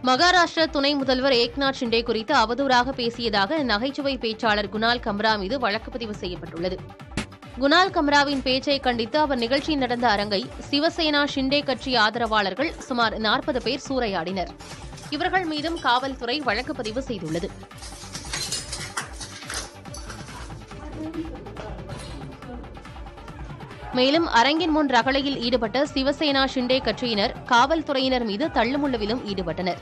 மகாராஷ்டிர துணை முதல்வர் ஏக்நாத் ஷிண்டே குறித்து அவதூறாக பேசியதாக நகைச்சுவை பேச்சாளர் குணால் கம்ரா மீது வழக்கு பதிவு செய்யப்பட்டுள்ளது. குணால் கம்ராவின் பேச்சை கண்டித்து அவர் நிகழ்ச்சி நடந்த அரங்கை சிவசேனா ஷிண்டே கட்சி ஆதரவாளர்கள் சுமார் 40 பேர் சூறையாடினர். இவர்கள் மீதும் காவல்துறை வழக்கு பதிவு செய்துள்ளது. மேலும் அரங்கின் முன் ரகளையில் ஈடுபட்ட சிவசேனா ஷிண்டே கட்சியினர் காவல்துறையினர் மீது தள்ளுமுள்ளுவிலும் ஈடுபட்டனர்.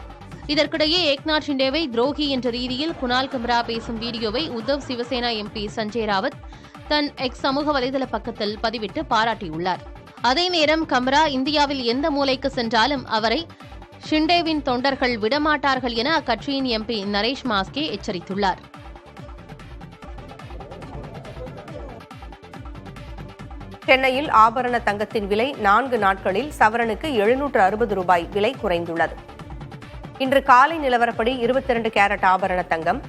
இதற்கிடையே ஏக்நாத் ஷிண்டேவை துரோகி என்ற ரீதியில் குணால் கம்ரா பேசும் வீடியோவை உத்தவ் சிவசேனா எம்பி சஞ்சய் ராவத் தன் எக்ஸ் சமூக வலைதள பக்கத்தில் பதிவிட்டு பாராட்டியுள்ளார். அதே நேரம் கம்ரா இந்தியாவில் எந்த மூலைக்கு சென்றாலும் அவரை ஷிண்டேவின் தொண்டர்கள் விடமாட்டார்கள் என அக்கட்சியின் எம்பி நரேஷ் மாஸ்கே எச்சரித்துள்ளார். சென்னையில் ஆபரண தங்கத்தின் விலை 4 நாட்களில் சவரனுக்கு 760 ரூபாய் விலை குறைந்துள்ளது. இன்று காலை நிலவரப்படி 22 கேரட் ஆபரண தங்கம்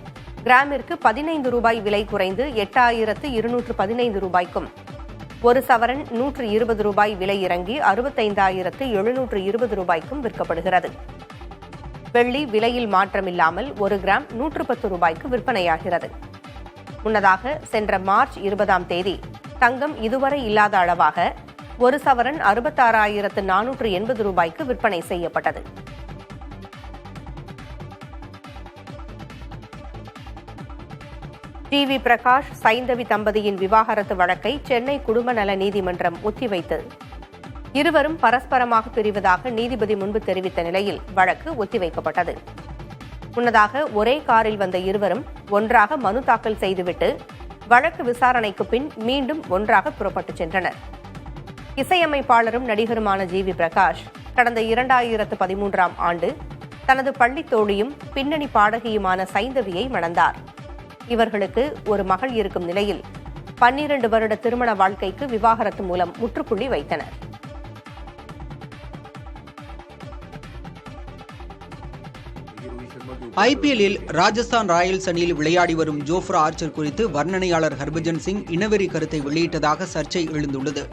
கிராமிற்கு 15 ரூபாய் விலை குறைந்து 8215 ரூபாய்க்கும், ஒரு சவரன் 120 ரூபாய் விலை இறங்கி 65,720 ரூபாய்க்கும் விற்கப்படுகிறது. வெள்ளி விலையில் மாற்றமில்லாமல் 1 கிராம் 110 ரூபாய்க்கு விற்பனையாகிறது. முன்னதாக சென்ற மார்ச் 20ஆம் தேதி தங்கம் இதுவரை இல்லாத அளவாக ஒரு சவரன் 66,480 ரூபாய்க்கு விற்பனை செய்யப்பட்டது. டிவி பிரகாஷ் சைந்தவி தம்பதியின் விவாகரத்து வழக்கை சென்னை குடும்ப நல நீதிமன்றம் ஒத்திவைத்தது. இருவரும் பரஸ்பரமாக பிரிவதாக நீதிபதி முன்பு தெரிவித்த நிலையில் வழக்கு ஒத்திவைக்கப்பட்டது. முன்னதாக ஒரே காரில் வந்த இருவரும் ஒன்றாக மனு தாக்கல் செய்துவிட்டு வழக்கு விசாரணைக்கு பின் மீண்டும் ஒன்றாக புறப்பட்டுச் சென்றனர். இசையமைப்பாளரும் நடிகருமான டிவி பிரகாஷ் கடந்த 2013ஆம் ஆண்டு தனது பள்ளி தோழியும் பின்னணி பாடகியுமான சைந்தவியை மணந்தார். இவர்களுக்கு ஒரு மகள் இருக்கும் நிலையில் 12 வருட திருமண வாழ்க்கைக்கு விவாகரத்து மூலம் முற்றுப்புள்ளி வைத்தனர். ஐபிஎல்லில் ராஜஸ்தான் ராயல்ஸ் அணியில் விளையாடி வரும் ஜோஃப்ரா ஆர்ச்சர் குறித்து வர்ணனையாளர் ஹர்பஜன் சிங் இனவெறி கருத்தை வெளியிட்டதாக சர்ச்சை எழுந்துள்ளது.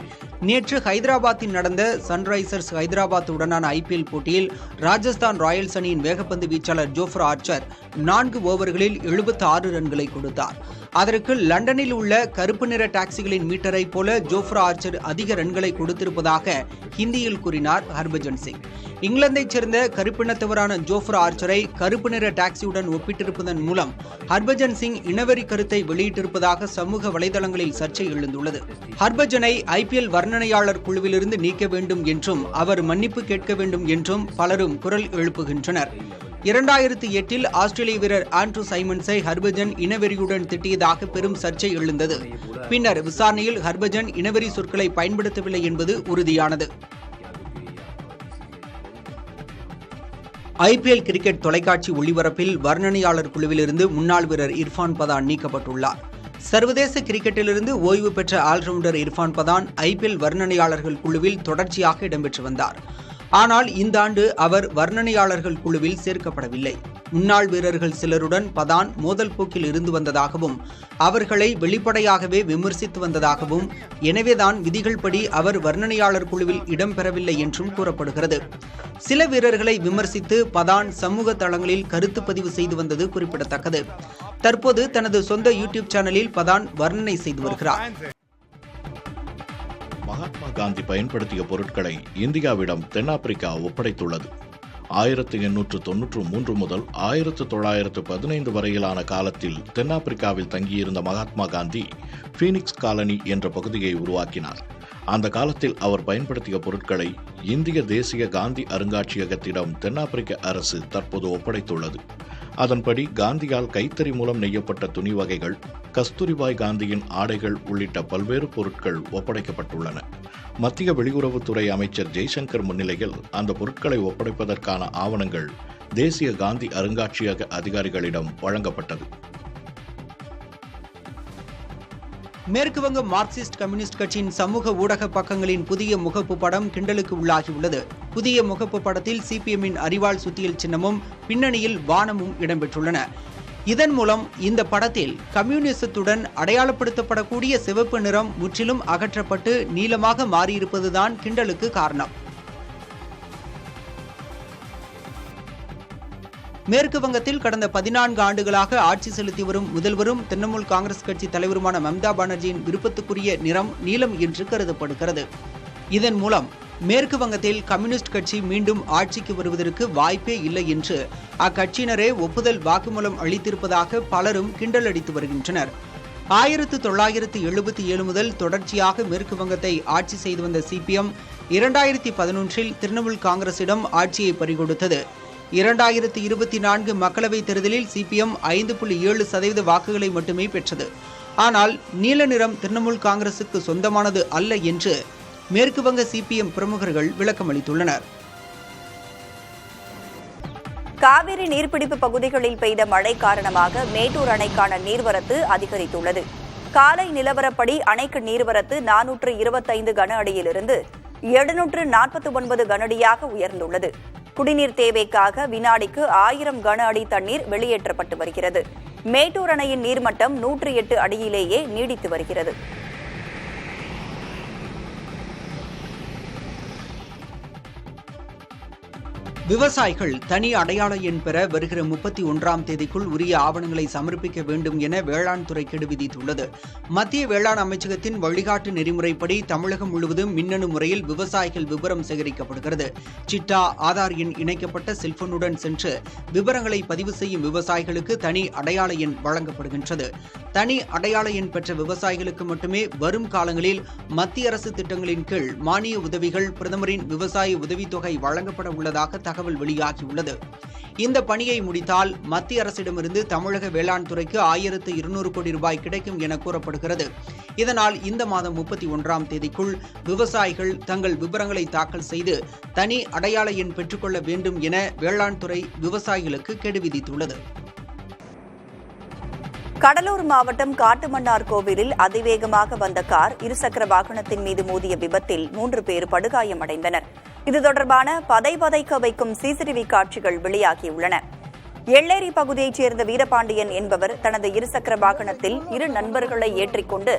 நேற்று ஹைதராபாத்தில் நடந்த சன்ரைசர்ஸ் ஹைதராபாத் உடனான ஐபிஎல் போட்டியில் ராஜஸ்தான் ராயல்ஸ் அணியின் வேகப்பந்து வீச்சாளர் ஜோஃப்ரா ஆர்ச்சர் 4 ஓவர்களில் 76 ரன்களை கொடுத்தார். அதற்கு லண்டனில் உள்ள கருப்பு நிற டாக்ஸிகளின் மீட்டரை போல ஜோஃப்ரா ஆர்ச்சர் அதிக ரன்களை கொடுத்திருப்பதாக ஹிந்தியில் கூறினார் ஹர்பஜன் சிங். இங்கிலாந்தைச் சேர்ந்த கருப்பினத்தவரான ஜோஃப்ரா ஆர்ச்சரை கருப்பு நிற டாக்ஸியுடன் ஒப்பிட்டிருப்பதன் மூலம் ஹர்பஜன் சிங் இனவெறி கருத்தை வெளியிட்டிருப்பதாக சமூக வலைதளங்களில் சர்ச்சை எழுந்துள்ளது. ஹர்பஜனை ஐபிஎல் வர்ணனையாளர் குழுவிலிருந்து நீக்க வேண்டும் என்றும் அவர் மன்னிப்பு கேட்க வேண்டும் என்றும் பலரும் குரல் எழுப்புகின்றனர். 2008இல் ஆஸ்திரேலிய வீரர் ஆண்ட்ரூ சைமன்ஸை ஹர்பஜன் இனவெறியுடன் திட்டியதாக பெரும் சர்ச்சை எழுந்தது. பின்னர் விசாரணையில் ஹர்பஜன் இனவெறி சொற்களை பயன்படுத்தவில்லை என்பது உறுதியானது. ஐபிஎல் கிரிக்கெட் தொலைக்காட்சி ஒளிபரப்பில் வர்ணனையாளர் குழுவிலிருந்து முன்னாள் வீரர் இர்ஃபான் பதான் நீக்கப்பட்டுள்ளார். சர்வதேச கிரிக்கெட்டிலிருந்து ஓய்வு பெற்ற ஆல்ரவுண்டர் இர்ஃபான் பதான் ஐபிஎல் வர்ணனையாளர்கள் குழுவில் தொடர்ச்சியாக இடம்பெற்று வந்தார். ஆனால் இந்த ஆண்டு அவர் வர்ணனையாளர்கள் குழுவில் சேர்க்கப்படவில்லை. முன்னாள் வீரர்கள் சிலருடன் பதான் மோதல் போக்கில் இருந்து வந்ததாகவும் அவர்களை வெளிப்படையாகவே விமர்சித்து வந்ததாகவும், எனவேதான் விதிகள் படி அவர் வர்ணனையாளர் குழுவில் இடம்பெறவில்லை என்றும் கூறப்படுகிறது. சில வீரர்களை விமர்சித்து பதான் சமூக தளங்களில் கருத்து பதிவு செய்து வந்தது குறிப்பிடத்தக்கது. தற்போது தனது சொந்த யூடியூப் சேனலில் பதான் வர்ணனை செய்து வருகிறார். மகாத்மா காந்தி பயன்படுத்திய பொருட்களை இந்தியாவிடம் தென்னாப்பிரிக்கா ஒப்படைத்துள்ளது. 1893 முதல் 1915 வரையிலான காலத்தில் தென்னாப்பிரிக்காவில் தங்கியிருந்த மகாத்மா காந்தி பீனிக்ஸ் காலனி என்ற பகுதியை உருவாக்கினார். அந்த காலத்தில் அவர் பயன்படுத்திய பொருட்களை இந்திய தேசிய காந்தி அருங்காட்சியகத்திடம் தென்னாப்பிரிக்க அரசு தற்போது ஒப்படைத்துள்ளது. அதன்படி காந்தியால் கைத்தறி மூலம் நெய்யப்பட்ட துணி வகைகள், கஸ்தூரிபாய் காந்தியின் ஆடைகள் உள்ளிட்ட பல்வேறு பொருட்கள் ஒப்படைக்கப்பட்டுள்ளன. மத்திய வெளியுறவுத்துறை அமைச்சர் ஜெய்சங்கர் முன்னிலையில் அந்த பொருட்களை ஒப்படைப்பதற்கான ஆவணங்கள் தேசிய காந்தி அருங்காட்சியக அதிகாரிகளிடம் வழங்கப்பட்டது. மேற்குவங்க மார்க்சிஸ்ட் கம்யூனிஸ்ட் கட்சியின் சமூக ஊடக பக்கங்களின் புதிய முகப்பு படம் கிண்டலுக்கு உள்ளாகியுள்ளது. புதிய முகப்பு படத்தில் சிபிஎம்மின் அரிவாள் சுத்தியல் சின்னமும் பின்னணியில் வானமும் இடம்பெற்றுள்ளன. இதன் மூலம் இந்த படத்தில் கம்யூனிசத்துடன் அடையாளப்படுத்தப்படக்கூடிய சிவப்பு நிறம் முற்றிலும் அகற்றப்பட்டு நீலமாக மாறியிருப்பதுதான் கிண்டலுக்கு காரணம். மேற்கு வங்கத்தில் கடந்த 14 ஆண்டுகளாக ஆட்சி செலுத்தி வரும் முதல்வரும் திரிணாமுல் காங்கிரஸ் கட்சி தலைவருமான மம்தா பானர்ஜியின் விருப்பத்துக்குரிய நிறம் நீலம் என்று கருதப்படுகிறது. இதன் மூலம் மேற்கு வங்கத்தில் கம்யூனிஸ்ட் கட்சி மீண்டும் ஆட்சிக்கு வருவதற்கு வாய்ப்பே இல்லை என்று அக்கட்சியினரே ஒப்புதல் வாக்குமூலம் அளித்திருப்பதாக பலரும் கிண்டல் அடித்து வருகின்றனர். 1977 முதல் தொடர்ச்சியாக மேற்கு வங்கத்தை ஆட்சி செய்து வந்த சிபிஎம் 2011இல் திரிணாமுல் காங்கிரசிடம் ஆட்சியை பறிகொடுத்தது. 2024 மக்களவைத் தேர்தலில் சிபிஎம் 5.7% வாக்குகளை மட்டுமே பெற்றது. ஆனால் நீல நிறம் திரிணாமுல் காங்கிரசுக்கு சொந்தமானது அல்ல என்று மேற்கு வங்க சிபிஎம் பிரமுகர்கள் விளக்கமளித்துள்ளனர். காவிரி நீர்பிடிப்பு பகுதிகளில் பெய்த மழை காரணமாக மேட்டூர் அணைக்கான நீர்வரத்து அதிகரித்துள்ளது. காலை நிலவரப்படி அணைக்கு நீர்வரத்து 425 கன அடியிலிருந்து 749 கன அடியாக உயர்ந்துள்ளது. குடிநீர் தேவைக்காக வினாடிக்கு 1000 கன அடி தண்ணீர் வெளியேற்றப்பட்டு வருகிறது. மேட்டூர் அணையின் நீர்மட்டம் 108 அடியிலேயே நீடித்து வருகிறது. விவசாயிகள் தனி அடையாள எண் பெற வருகிற 31ஆம் தேதிக்குள் உரிய ஆவணங்களை சமர்ப்பிக்க வேண்டும் என வேளாண் துறை கெடு விதித்துள்ளது. மத்திய வேளாண் அமைச்சகத்தின் வழிகாட்டு நெறிமுறைப்படி தமிழகம் முழுவதும் மின்னணு முறையில் விவசாயிகள் விவரம் சேகரிக்கப்படுகிறது. சிட்டா, ஆதார் எண் இணைக்கப்பட்ட செல்போனுடன் சென்று விவரங்களை பதிவு செய்யும் விவசாயிகளுக்கு தனி அடையாள எண் வழங்கப்படுகின்றது. தனி அடையாள எண் பெற்ற விவசாயிகளுக்கு மட்டுமே வரும் காலங்களில் மத்திய அரசு திட்டங்களின் கீழ் மானிய உதவிகள், பிரதமரின் விவசாய உதவித்தொகை வழங்கப்பட உள்ளதாக தகவல் வெளியாகியுள்ளது. இந்த பணியை முடித்தால் மத்திய அரசிடமிருந்து தமிழக வேளாண் துறைக்கு 1200 கோடி ரூபாய் கிடைக்கும் என கூறப்படுகிறது. இதனால் இந்த மாதம் 31ஆம் தேதிக்குள் விவசாயிகள் தங்கள் விவரங்களை தாக்கல் செய்து தனி அடையாள எண் பெற்றுக்கொள்ள வேண்டும் என வேளாண் துறை விவசாயிகளுக்கு கெடு விதித்துள்ளது. கடலூர் மாவட்டம் காட்டுமன்னார் கோவிலில் அதிவேகமாக வந்த கார் இருசக்கர வாகனத்தின் மீது மோதிய விபத்தில் 3 பேர் படுகாயமடைந்தனர். இது தொடர்பான பதைபதைக்க வைக்கும் சிசிடிவி காட்சிகள் வெளியாகியுள்ளன. எள்ளேரி பகுதியைச் சேர்ந்த வீரபாண்டியன் என்பவர் தனது இருசக்கர வாகனத்தில் 2 நண்பர்களை ஏற்றிக்கொண்டு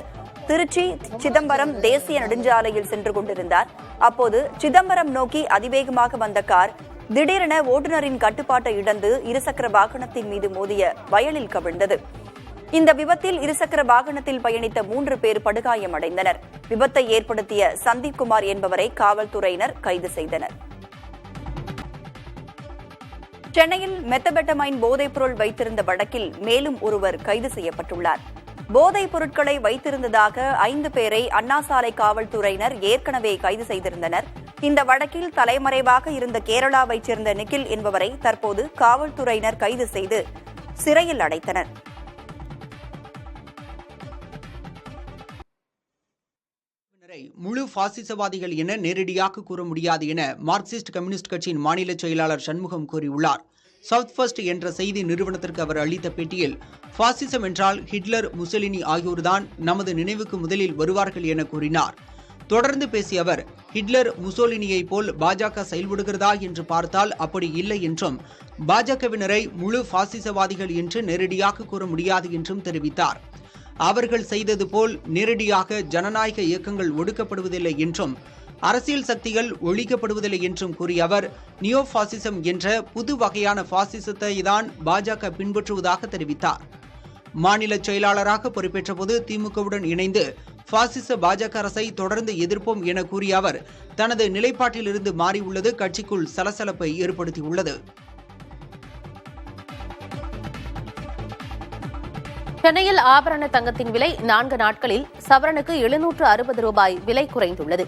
திருச்சி சிதம்பரம் தேசிய நெடுஞ்சாலையில் சென்று கொண்டிருந்தார். அப்போது சிதம்பரம் நோக்கி அதிவேகமாக வந்த கார் திடீரென ஓட்டுநரின் கட்டுப்பாட்டை இழந்து இருசக்கர வாகனத்தின் மீது மோதிய வயலில் கவிழ்ந்தது. இந்த விபத்தில் இருசக்கர வாகனத்தில் பயணித்த 3 பேர் படுகாயமடைந்தனர். விபத்தை ஏற்படுத்திய சந்தீப் குமார் என்பவரை காவல்துறையினர் கைது செய்தனர். சென்னையில் மெத்தபெட்டமைன் போதைப்பொருள் வைத்திருந்த வழக்கில் மேலும் ஒருவர் கைது செய்யப்பட்டுள்ளார். போதைப் பொருட்களை வைத்திருந்ததாக 5 பேரை அண்ணாசாலை காவல்துறையினர் ஏற்கனவே கைது செய்திருந்தனர். இந்த வழக்கில் தலைமறைவாக இருந்த கேரளாவைச் சேர்ந்த நிக்கில் என்பவரை தற்போது காவல்துறையினர் கைது செய்து சிறையில் அடைத்தனர். முழு பாசிசவாதிகள் என நேரடியாக கூற முடியாது என மார்க்சிஸ்ட் கம்யூனிஸ்ட் கட்சியின் மாநில செயலாளர் சண்முகம் கூறியுள்ளார். சவுத் ஃபர்ஸ்ட் என்ற செய்தி நிறுவனத்திற்கு அவர் அளித்த பேட்டியில், பாசிசம் என்றால் ஹிட்லர், முசலினி ஆகியோர்தான் நமது நினைவுக்கு முதலில் வருவார்கள் என கூறினார். தொடர்ந்து பேசிய அவர், ஹிட்லர், முசோலினியை போல் பாஜக செயல்படுகிறதா என்று பார்த்தால் அப்படி இல்லை என்றும், பாஜகவினரை முழு பாசிசவாதிகள் என்று நேரடியாக கூற முடியாது என்றும் தெரிவித்தார். அவர்கள் செய்தது போல் நேரடியாக ஜனநாயக இயக்கங்கள் ஒடுக்கப்படுவதில்லை என்றும், அரசியல் சக்திகள் ஒழிக்கப்படுவதில்லை என்றும் கூறிய அவர், நியோ பாசிசம் என்ற புது வகையான பாசிசத்தை தான் பாஜக பின்பற்றுவதாக தெரிவித்தார். மாநில செயலாளராக பொறுப்பேற்ற போது திமுகவுடன் இணைந்து பாசிச பாஜக அரசை தொடர்ந்து எதிர்ப்போம் என கூறிய அவர், தனது நிலைப்பாட்டிலிருந்து மாறியுள்ளது கட்சிக்குள் சலசலப்பை ஏற்படுத்தியுள்ளது. சென்னையில் ஆபரண தங்கத்தின் விலை 4 நாட்களில் சவரனுக்கு 760 ரூபாய் விலை குறைந்துள்ளது.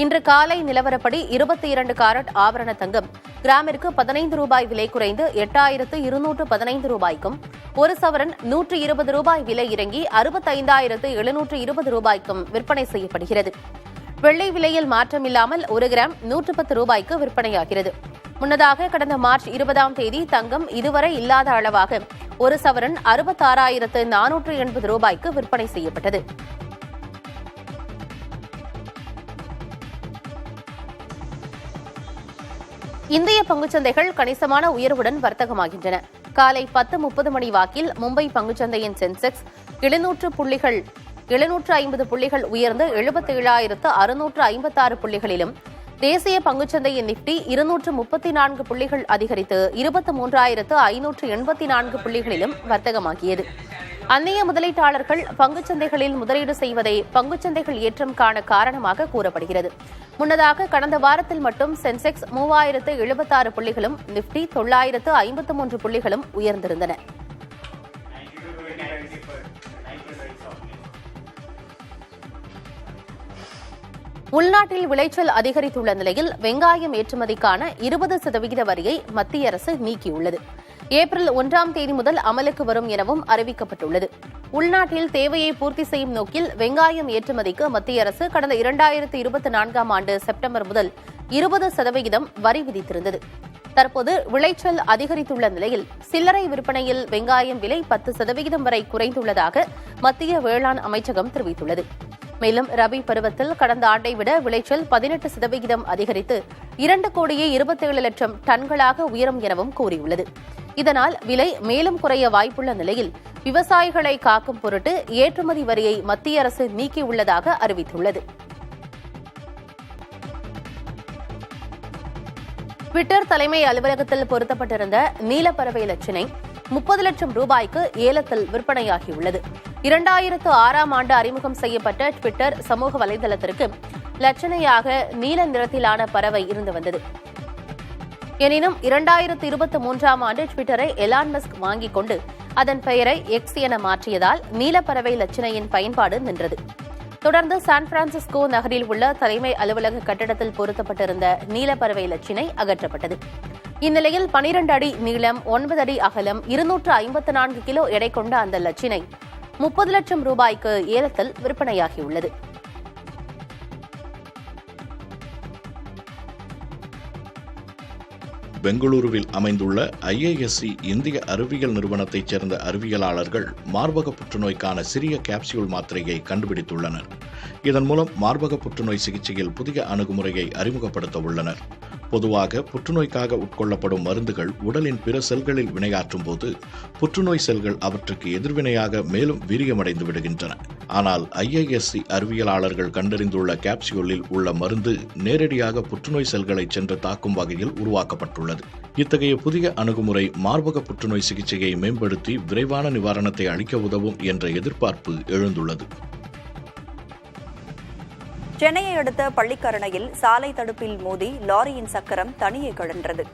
இன்று காலை நிலவரப்படி 22 காரட் ஆபரண தங்கம் கிராமிற்கு 15 ரூபாய் விலை குறைந்து 8215 ரூபாய்க்கும், ஒரு சவரன் 120 ரூபாய் விலை இறங்கி 65,720 ரூபாய்க்கும் விற்பனை செய்யப்படுகிறது. வெள்ளி விலையில் மாற்றமில்லாமல் 1 கிராம் 110 ரூபாய்க்கு விற்பனையாகிறது. முன்னதாக கடந்த மார்ச் 20ஆம் தேதி தங்கம் இதுவரை இல்லாத அளவாக ஒரு சவரன் 66,480 ரூபாய்க்கு விற்பனை செய்யப்பட்டது. இந்திய பங்குச்சந்தைகள் கணிசமான உயர்வுடன் வர்த்தகமாகின்றன. காலை 10:30 மணி வாக்கில் மும்பை பங்குச்சந்தையின் சென்செக்ஸ் 750 புள்ளிகள் உயர்ந்து 77,656 புள்ளிகளிலும், தேசிய பங்குச்சந்தையின் நிப்டி 234 புள்ளிகள் அதிகரித்து 23,584 புள்ளிகளிலும் வர்த்தகமாகியது. அந்நிய முதலீட்டாளர்கள் பங்குச்சந்தைகளில் முதலீடு செய்வதை பங்குச்சந்தைகள் ஏற்றம் காண காரணமாக கூறப்படுகிறது. முன்னதாக கடந்த வாரத்தில் மட்டும் சென்செக்ஸ் 3076 புள்ளிகளும் நிப்டி 953 புள்ளிகளும் உயர்ந்திருந்தன. உள்நாட்டில் விளைச்சல் அதிகரித்துள்ள நிலையில் வெங்காயம் ஏற்றுமதிக்கான 20% வரியை மத்திய அரசு நீக்கியுள்ளது. ஏப்ரல் 1ஆம் தேதி முதல் அமலுக்கு வரும் எனவும் அறிவிக்கப்பட்டுள்ளது. உள்நாட்டில் தேவையை பூர்த்தி செய்யும் நோக்கில் வெங்காயம் ஏற்றுமதிக்கு மத்திய அரசு கடந்த 2024ஆம் ஆண்டு செப்டம்பர் முதல் 20% வரி விதித்திருந்தது. தற்போது விளைச்சல் அதிகரித்துள்ள நிலையில் சில்லறை விற்பனையில் வெங்காயம் விலை 10% வரை குறைந்துள்ளதாக மத்திய வேளாண் அமைச்சகம் தெரிவித்துள்ளது. மேலும் ரபி பருவத்தில் கடந்த ஆண்டை விட விளைச்சல் 18% அதிகரித்து 2,27,00,000 டன்களாக உயரும் எனவும் கூறியுள்ளது. இதனால் விலை மேலும் குறைய வாய்ப்புள்ள நிலையில் விவசாயிகளை காக்கும் பொருட்டு ஏற்றுமதி வரியை மத்திய அரசு நீக்கியுள்ளதாக அறிவித்துள்ளது. ட்விட்டர் தலைமை அலுவலகத்தில் பொருத்தப்பட்டிருந்த நீலப்பறவை லட்சணை 30 லட்சம் ரூபாய்க்கு ஏலத்தில் விற்பனையாகியுள்ளது. 2006ஆம் ஆண்டு அறிமுகம் செய்யப்பட்ட ட்விட்டர் சமூக வலைதளத்திற்கு லட்சணையாக நீல நிறத்திலான பறவை இருந்து வந்தது. எனினும் 2023ஆம் ஆண்டு ட்விட்டரை எலான் மஸ்க் வாங்கிக் கொண்டு அதன் பெயரை எக்ஸ் என மாற்றியதால் நீலப்பறவை லட்சணையின் பயன்பாடு நின்றது. தொடர்ந்து சான் பிரான்சிஸ்கோ நகரில் உள்ள தலைமை அலுவலக கட்டடத்தில் பொருத்தப்பட்டிருந்த நீலப்பறவை லட்சணை அகற்றப்பட்டது. இந்நிலையில் 12 அடி நீளம், 9 அடி அகலம், 254 கிலோ எடை கொண்ட அந்த லட்சணை 30 லட்சம் ரூபாய்க்கு ஏலத்தில் விற்பனையாகியுள்ளது. பெங்களூருவில் அமைந்துள்ள IISc இந்திய அறிவியல் நிறுவனத்தைச் சேர்ந்த அறிவியலாளர்கள் மார்பக புற்றுநோய்க்கான சிறிய கேப்சியூல் மாத்திரையை கண்டுபிடித்துள்ளனர். இதன் மூலம் மார்பக புற்றுநோய் சிகிச்சையில் புதிய அணுகுமுறையை அறிமுகப்படுத்த உள்ளனர். பொதுவாக புற்றுநோய்க்காக உட்கொள்ளப்படும் மருந்துகள் உடலின் பிற செல்களில் வினையாற்றும் போது புற்றுநோய் செல்கள் அவற்றுக்கு எதிர்வினையாக மேலும் வீரியமடைந்து விடுகின்றன. ஆனால் IISc அறிவியலாளர்கள் கண்டறிந்துள்ள கேப்சியூலில் உள்ள மருந்து நேரடியாக புற்றுநோய் செல்களை சென்று தாக்கும் வகையில் உருவாக்கப்பட்டுள்ளது. இத்தகைய புதிய அணுகுமுறை மார்பக புற்றுநோய் சிகிச்சையை மேம்படுத்தி விரைவான நிவாரணத்தை அளிக்க உதவும் என்ற எதிர்பார்ப்பு எழுந்துள்ளது. சென்னையை அடுத்த பள்ளிக்கரணையில் சாலை தடுப்பில் மோதி லாரியின் சக்கரம் தனியே கழன்றது.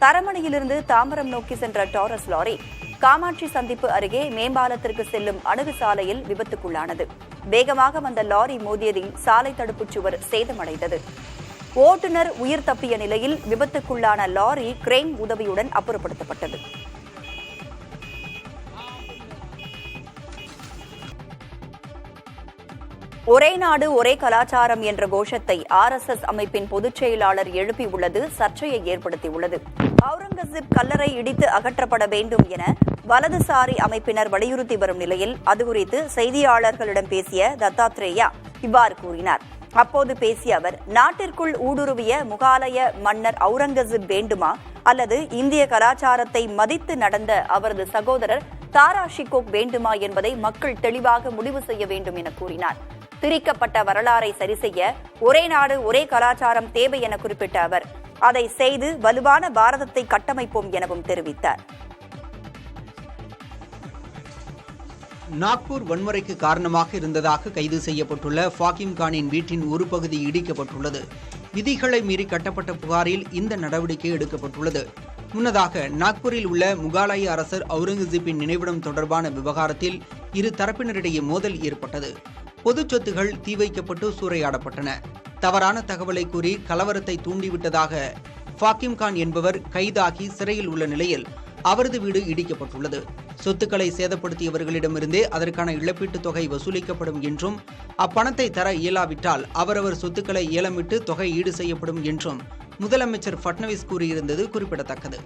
தரமணியிலிருந்து தாம்பரம் நோக்கி சென்ற டாரஸ் லாரி காமாட்சி சந்திப்பு அருகே மேம்பாலத்திற்கு செல்லும் அணுகு சாலையில் விபத்துக்குள்ளானது. வேகமாக வந்த லாரி மோதியதில் சாலை தடுப்புச் சுவர் சேதமடைந்தது. ஓட்டுநர் உயிர் தப்பிய நிலையில் விபத்துக்குள்ளான லாரி கிரெயின் உதவியுடன் அப்புறப்படுத்தப்பட்டது. ஒரே நாடு ஒரே கலாச்சாரம் என்ற கோஷத்தை RSS அமைப்பின் பொதுச் செயலாளர் எழுப்பியுள்ளது சர்ச்சையை ஏற்படுத்தியுள்ளது. அவுரங்கசீப் கல்லறை இடித்து அகற்றப்பட வேண்டும் என வலதுசாரி அமைப்பினர் வலியுறுத்தி வரும் நிலையில் அது குறித்து செய்தியாளர்களிடம் பேசிய தத்தாத்ரேயா இவ்வாறு கூறினார். அப்போது பேசிய அவர், நாட்டிற்குள் ஊடுருவிய முகாலய மன்னர் அவுரங்கசீப் வேண்டுமா அல்லது இந்திய கலாச்சாரத்தை மதித்து நடந்த அவரது சகோதரர் தாரா ஷிகோக் வேண்டுமா என்பதை மக்கள் தெளிவாக முடிவு செய்ய வேண்டும் என கூறினார். திரிக்கப்பட்ட வரலாறை சரிசெய்ய ஒரே நாடு ஒரே கலாச்சாரம் தேவை என குறிப்பிட்ட அவர், அதை செய்து வலுவான பாரதத்தை கட்டமைப்போம் எனவும் தெரிவித்தார். நாக்பூர் வன்முறைக்கு காரணமாக இருந்ததாக கைது செய்யப்பட்டுள்ள ஃபாகிம் கானின் வீட்டின் ஒரு பகுதி இடிக்கப்பட்டுள்ளது. விதிகளை மீறி கட்டப்பட்ட புகாரில் இந்த நடவடிக்கை எடுக்கப்பட்டுள்ளது. முன்னதாக நாக்பூரில் உள்ள முகாலய அரசர் அவுரங்கசீப்பின் நினைவிடம் தொடர்பான விவகாரத்தில் இரு தரப்பினரிடையே மோதல் ஏற்பட்டது. பொது சொத்துகள் தீ வைக்கப்பட்டு சூறையாடப்பட்டன. தவறான தகவலை கூறி கலவரத்தை தூண்டிவிட்டதாக ஃபாகிம் கான் என்பவர் கைதாகி சிறையில் உள்ள நிலையில் அவரது வீடு இடிக்கப்பட்டுள்ளது. சொத்துக்களை சேதப்படுத்தியவர்களிடமிருந்தே அதற்கான இழப்பீட்டுத் தொகை வசூலிக்கப்படும் என்றும் அப்பணத்தை தர இயலாவிட்டால் அவரவர் சொத்துக்களை ஏலமிட்டு தொகை ஈடு செய்யப்படும் என்றும் முதலமைச்சர் ஃபட்னவிஸ் கூறியிருந்தது குறிப்பிடத்தக்கது.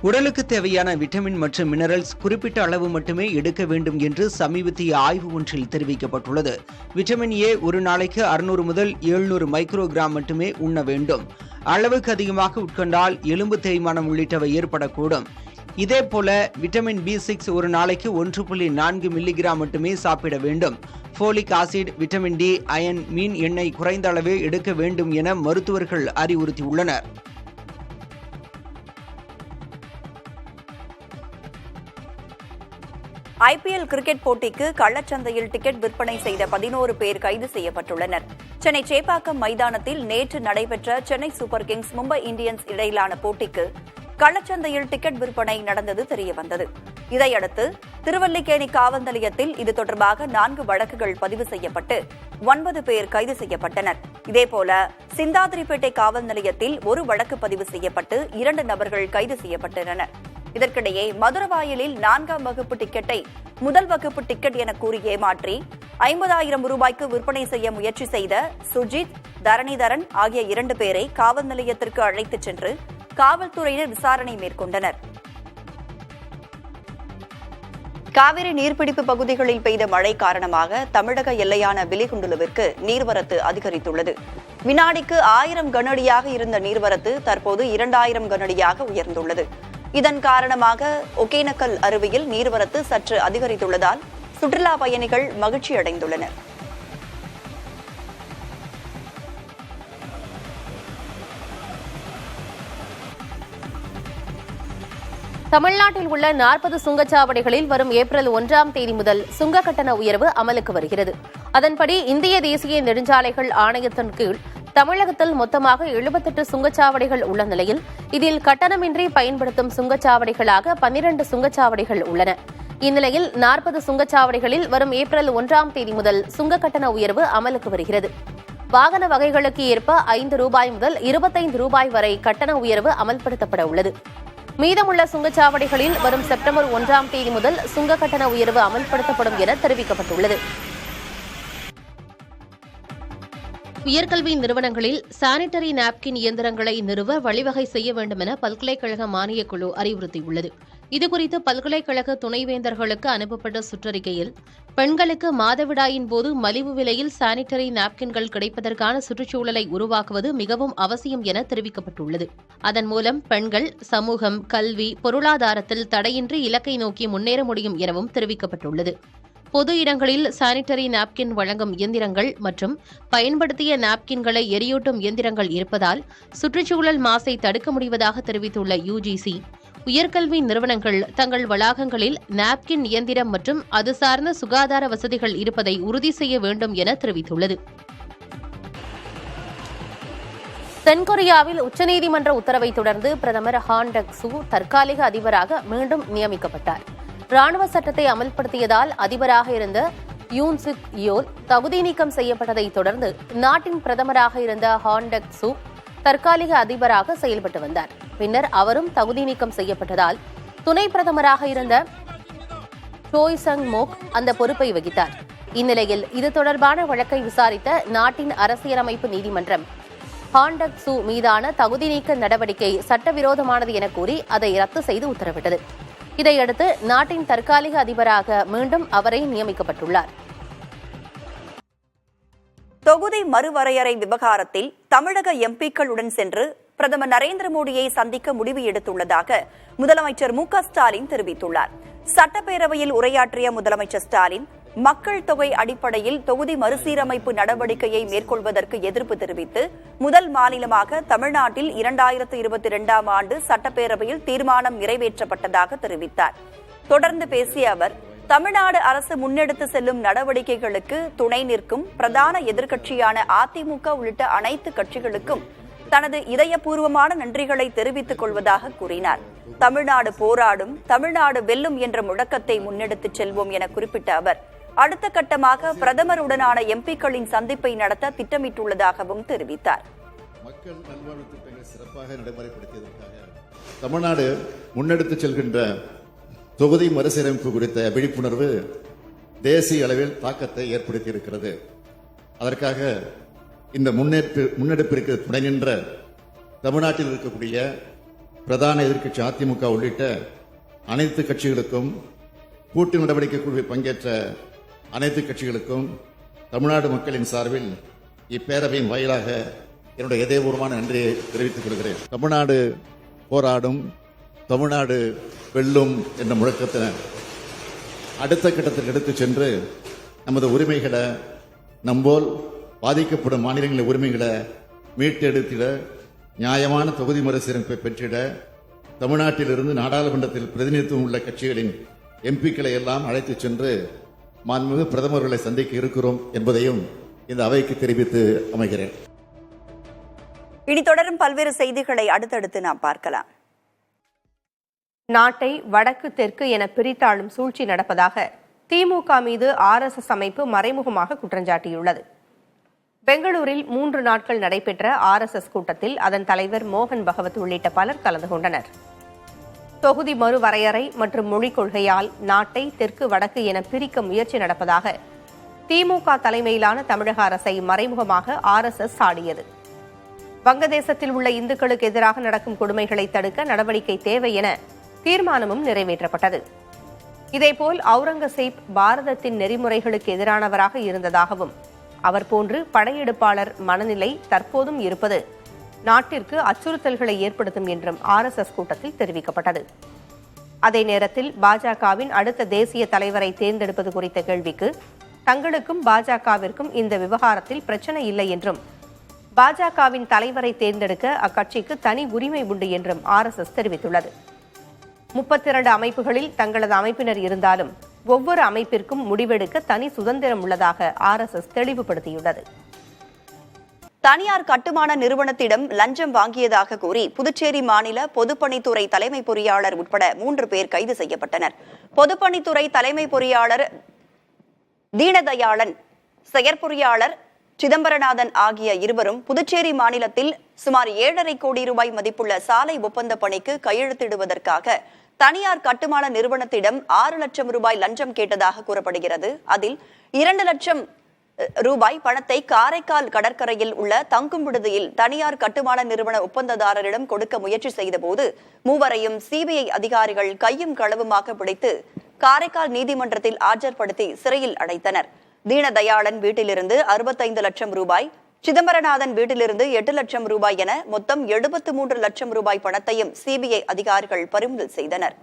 உடலுக்கு தேவையான விட்டமின் மற்றும் மினரல்ஸ் குறிப்பிட்ட அளவு மட்டுமே எடுக்க வேண்டும் என்று சமீபத்திய ஆய்வு ஒன்றில் தெரிவிக்கப்பட்டுள்ளது. விட்டமின் A ஒரு நாளைக்கு 600 முதல் 700 மைக்ரோகிராம் மட்டுமே உண்ண வேண்டும். அளவுக்கு அதிகமாக உட்கொண்டால் எலும்பு தேய்மானம் உள்ளிட்டவை ஏற்படக்கூடும். இதேபோல விட்டமின் B6 ஒரு நாளைக்கு 1.4 மில்லிகிராம் மட்டுமே சாப்பிட வேண்டும். Folic acid, vitamin D, iron, மீன் எண்ணெய் குறைந்த அளவே எடுக்க வேண்டும் என மருத்துவர்கள் அறிவுறுத்தியுள்ளனர். IPL கிரிக்கெட் போட்டிக்கு கள்ளச்சந்தையில் டிக்கெட் விற்பனை செய்த 11 பேர் கைது செய்யப்பட்டுள்ளனர். சென்னை சேப்பாக்கம் மைதானத்தில் நேற்று நடைபெற்ற Chennai super Kings Mumbai Indians இடையிலான போட்டிக்கு கள்ளச்சந்தையில் டிக்கெட் விற்பனை நடந்தது தெரியவந்தது. இதையடுத்து திருவல்லிக்கேணி காவல் நிலையத்தில் இது தொடர்பாக 4 வழக்குகள் பதிவு செய்யப்பட்டு 9 பேர் கைது செய்யப்பட்டனர். இதேபோல சிந்தாதிரிப்பேட்டை காவல் நிலையத்தில் 1 வழக்கு பதிவு செய்யப்பட்டு 2 நபர்கள் கைது செய்யப்பட்டனர். இதற்கிடையே மதுரவாயலில் 4ஆம் வகுப்பு டிக்கெட்டை முதல் வகுப்பு டிக்கெட் என கூறி ஏமாற்றி 50,000 ரூபாய்க்கு விற்பனை செய்ய முயற்சி செய்த சுஜித், தரணிதரன் ஆகிய 2 பேரை காவல் நிலையத்திற்கு அழைத்துச் சென்று காவல்துறையினர் விசாரணை மேற்கொண்டனர். காவிரி நீர்பிடிப்பு பகுதிகளில் பெய்த மழை காரணமாக தமிழக எல்லையான பிலிகுண்டுலுவிற்கு நீர்வரத்து அதிகரித்துள்ளது. வினாடிக்கு 1000 கனஅடியாக இருந்த நீர்வரத்து தற்போது 2000 கனஅடியாக உயர்ந்துள்ளது. இதன் காரணமாக ஒகேனக்கல் அருவியில் நீர்வரத்து சற்று அதிகரித்துள்ளதால் சுற்றுலா பயணிகள் மகிழ்ச்சி அடைந்துள்ளனர். தமிழ்நாட்டில் உள்ள 40 சுங்கச்சாவடிகளில் வரும் ஏப்ரல் 1ஆம் தேதி முதல் சுங்க கட்டண உயர்வு அமலுக்கு வருகிறது. அதன்படி இந்திய தேசிய நெடுஞ்சாலைகள் ஆணையத்தின் கீழ் தமிழகத்தில் மொத்தமாக 78 சுங்கச்சாவடிகள் உள்ள நிலையில் இதில் கட்டணமின்றி பயன்படுத்தும் சுங்கச்சாவடிகளாக 12 சுங்கச்சாவடிகள் உள்ளன. இந்நிலையில் 40 சுங்கச்சாவடிகளில் வரும் ஏப்ரல் 1ஆம் தேதி முதல் சுங்க கட்டண உயர்வு அமலுக்கு வருகிறது. வாகன வகைகளுக்கு ஏற்ப 5 ரூபாய் முதல் 25 ரூபாய் வரை கட்டண உயர்வு அமல்படுத்தப்பட உள்ளது. மீதமுள்ள சுங்கச்சாவடிகளில் வரும் செப்டம்பர் 1ஆம் தேதி முதல் சுங்க கட்டண உயர்வு அமல்படுத்தப்படும் என தெரிவிக்கப்பட்டுள்ளது. உயர்கல்வி நிறுவனங்களில் சானிட்டரி நாப்கின் இயந்திரங்களை நிறுவ வழிவகை செய்ய வேண்டும் என பல்கலைக்கழக மானியக்குழு அறிவுறுத்தியுள்ளது. இதுகுறித்து பல்கலைக்கழக துணைவேந்தர்களுக்கு அனுப்பப்பட்ட சுற்றறிக்கையில் பெண்களுக்கு மாதவிடாயின் போது மலிவு விலையில் சானிட்டரி நாப்கின்கள் கிடைப்பதற்கான சுற்றுச்சூழலை உருவாக்குவது மிகவும் அவசியம் என தெரிவிக்கப்பட்டுள்ளது. அதன் மூலம் பெண்கள் சமூகம், கல்வி, பொருளாதாரத்தில் தடையின்றி இலக்கை நோக்கி முன்னேற முடியும் எனவும் தெரிவிக்கப்பட்டுள்ளது. பொது இடங்களில் சானிட்டரி நாப்கின் வழங்கும் இயந்திரங்கள் மற்றும் பயன்படுத்திய நாப்கின்களை எரியூட்டும் இயந்திரங்கள் இருப்பதால் சுற்றுச்சூழல் மாசை தடுக்க முடிவதாக தெரிவித்துள்ள UGC, உயர்கல்வி நிறுவனங்கள் தங்கள் வளாகங்களில் நாப்கின் இயந்திரம் மற்றும் அது சார்ந்த சுகாதார வசதிகள் இருப்பதை உறுதி செய்ய வேண்டும் என தெரிவித்துள்ளது. தென்கொரியாவில் உச்சநீதிமன்ற உத்தரவை தொடர்ந்து பிரதமர் ஹான் டக் சூ தற்காலிக அதிபராக மீண்டும் நியமிக்கப்பட்டார். ராணுவ சட்டத்தை அமல்படுத்தியதால் அதிபராக இருந்த யூன் சுக் யோல் தகுதி நீக்கம் செய்யப்பட்டதை தொடர்ந்து நாட்டின் பிரதமராக இருந்த ஹான் டக் சூ தற்காலிக அதிபராக செயல்பட்டு வந்தார். பின்னர் அவரும் தகுதி நீக்கம் செய்யப்பட்டதால் துணை பிரதமராக இருந்த சோய் சங் மோக் அந்த பொறுப்பை வகித்தார். இந்நிலையில் இது தொடர்பான வழக்கை விசாரித்த நாட்டின் அரசியலமைப்பு நீதிமன்றம் ஹான் டக் சூ மீதான தகுதி நீக்க நடவடிக்கை சட்டவிரோதமானது என கூறி அதை ரத்து செய்து உத்தரவிட்டது. இதையடுத்து நாட்டின் தற்காலிக அதிபராக மீண்டும் அவரை நியமிக்கப்பட்டுள்ளார். தொகுதி மறுவரையறை விவகாரத்தில் தமிழக எம்பிக்களுடன் சென்று பிரதமர் நரேந்திர மோடியை சந்திக்க முடிவு எடுத்துள்ளதாக முதலமைச்சர் மு.க. ஸ்டாலின் தெரிவித்துள்ளார். சட்டப்பேரவையில் உரையாற்றிய முதலமைச்சர் ஸ்டாலின், மக்கள் தொகை அடிப்படையில் தொகுதி மறுசீரமைப்பு நடவடிக்கையை மேற்கொள்வதற்கு எதிர்ப்பு தெரிவித்து முதல் மாநிலமாக தமிழ்நாட்டில் 2022ஆம் ஆண்டு சட்டப்பேரவையில் தீர்மானம் நிறைவேற்றப்பட்டதாக தெரிவித்தார். தொடர்ந்து பேசிய அவர், தமிழ்நாடு அரசு முன்னெடுத்து செல்லும் நடவடிக்கைகளுக்கு துணை நிற்கும் பிரதான எதிர்க்கட்சியான அதிமுக உள்ளிட்ட அனைத்து கட்சிகளுக்கும் தனது இதயபூர்வமான நன்றிகளை தெரிவித்துக் கொள்வதாக கூறினார். தமிழ்நாடு போராடும், தமிழ்நாடு வெல்லும் என்ற முழக்கத்தை முன்னெடுத்துச் செல்வோம் என குறிப்பிட்ட அவர், அடுத்த கட்டமாக பிரதமருடனான எம்பிக்களின் சந்திப்பை நடத்த திட்டமிட்டுள்ளதாகவும் தெரிவித்தார். மக்கள் நல்வாழ்வு திட்டங்களை சிறப்பாக நடைமுறைப்படுத்தியதற்காக தமிழ்நாடு முன்னெடுத்து செல்கின்ற தொகுதி மறுசீரமைப்பு குறித்த விழிப்புணர்வு தேசிய அளவில் தாக்கத்தை ஏற்படுத்தியிருக்கிறது. அதற்காக இந்த முன்னெடுப்பிற்கு துணை நின்ற தமிழ்நாட்டில் இருக்கக்கூடிய பிரதான எதிர்க்கட்சி அதிமுக உள்ளிட்ட அனைத்து கட்சிகளுக்கும், கூட்டு நடவடிக்கை குழுவில் பங்கேற்ற அனைத்து கட்சிகளுக்கும் தமிழ்நாடு மக்களின் சார்பில் இப்பேரவையின் வாயிலாக என்னுடைய இதயபூர்வமான நன்றியை தெரிவித்துக் கொள்கிறேன். தமிழ்நாடு போராடும், தமிழ்நாடு வெல்லும் என்ற முழக்கத்தினை அடுத்த கட்டத்தில் எடுத்துச் சென்று நமது உரிமைகளை நம்போல் பாதிக்கப்படும் மாநிலங்களின் உரிமைகளை மீட்டெடுத்திட நியாயமான தொகுதி மறுசீரமைப்பை பெற்றிட தமிழ்நாட்டிலிருந்து நாடாளுமன்றத்தில் பிரதிநிதித்துவம் உள்ள கட்சிகளின் எம்பிக்களை எல்லாம் அழைத்துச் சென்று மாண்புமிகு பிரதமர்களை சந்திக்க இருக்கிறோம் என்பதையும் இந்த அவைக்கு தெரிவித்து அமைகிறேன். இனி தொடரும் பல்வேறு செய்திகளை அடுத்தடுத்து நாம் பார்க்கலாம். நாட்டை வடக்கு தெற்கு என பிரித்தாளும் சூழ்ச்சி நடப்பதாக திமுக மீது RSS அமைப்பு மறைமுகமாக குற்றஞ்சாட்டியுள்ளது. பெங்களூரில் 3 நாட்கள் நடைபெற்ற RSS கூட்டத்தில் அதன் தலைவர் மோகன் பகவத் உள்ளிட்ட பலர் கலந்து கொண்டனர். தொகுதி மறுவரையறை மற்றும் மொழிக் கொள்கையால் நாட்டை தெற்கு வடக்கு என பிரிக்க முயற்சி நடப்பதாக திமுக தலைமையிலான தமிழக அரசை மறைமுகமாக RSS சாடியது. வங்கதேசத்தில் உள்ள இந்துக்களுக்கு எதிராக நடக்கும் கொடுமைகளை தடுக்க நடவடிக்கை தேவை என தீர்மானமும் நிறைவேற்றப்பட்டது. இதேபோல் அவுரங்கசீப் பாரதத்தின் நெறிமுறைகளுக்கு எதிரானவராக இருந்ததாகவும் அவர் போன்று படையெடுப்பாளர் மனநிலை தற்போதும் இருப்பது நாட்டிற்கு அச்சுறுத்தல்களை ஏற்படுத்தும் என்றும் RSS கூட்டத்தில் தெரிவிக்கப்பட்டது. அதே நேரத்தில் பாஜகவின் அடுத்த தேசிய தலைவரை தேர்ந்தெடுப்பது குறித்த கேள்விக்கு தங்களுக்கும் பாஜகவிற்கும் இந்த விவகாரத்தில் பிரச்சனை இல்லை என்றும் பாஜகவின் தலைவரை தேர்ந்தெடுக்க அக்கட்சிக்கு தனி உரிமை உண்டு என்றும் RSS தெரிவித்துள்ளது. 32 அமைப்புகளில் தங்களது அமைப்பினர் இருந்தாலும் ஒவ்வொரு அமைப்பிற்கும் முடிவெடுக்க தனி சுதந்திரம் உள்ளதாக RSS தெளிவுபடுத்தியுள்ளது. தனியார் கட்டுமான நிறுவனத்திடம் லஞ்சம் வாங்கியதாக கூறி புதுச்சேரி மாநில பொதுப்பணித்துறை தலைமை பொறியாளர் உட்பட 3 பேர் கைது செய்யப்பட்டனர். பொதுப்பணித்துறை தலைமை பொறியாளர் தீனதயாளன், செயற்பொறியாளர் சிதம்பரநாதன் ஆகிய இருவரும் புதுச்சேரி மாநிலத்தில் சுமார் 7.5 கோடி ரூபாய் மதிப்புள்ள சாலை ஒப்பந்த பணிக்கு கையெழுத்திடுவதற்காக தனியார் கட்டுமான நிறுவனத்திடம் 6 லட்சம் ரூபாய் லஞ்சம் கேட்டதாக கூறப்படுகிறது. அதில் 2 லட்சம் ரூபாய் பணத்தை காரைக்கால் கடற்கரையில் உள்ள தங்கும் விடுதியில் தனியார் கட்டுமான நிறுவன ஒப்பந்ததாரரிடம் கொடுக்க முயற்சி செய்தபோது மூவரையும் சிபிஐ அதிகாரிகள் கையும் களவுமாக பிடித்து காரைக்கால் நீதிமன்றத்தில் ஆஜர்படுத்தி சிறையில் அடைத்தனர். தீனதயாளன் வீட்டிலிருந்து 65 லட்சம் ரூபாய், சிதம்பரநாதன் வீட்டிலிருந்து 8 லட்சம் ரூபாய் என மொத்தம் 73 லட்சம் ரூபாய் பணத்தையும் சிபிஐ அதிகாரிகள் பறிமுதல் செய்தனர்.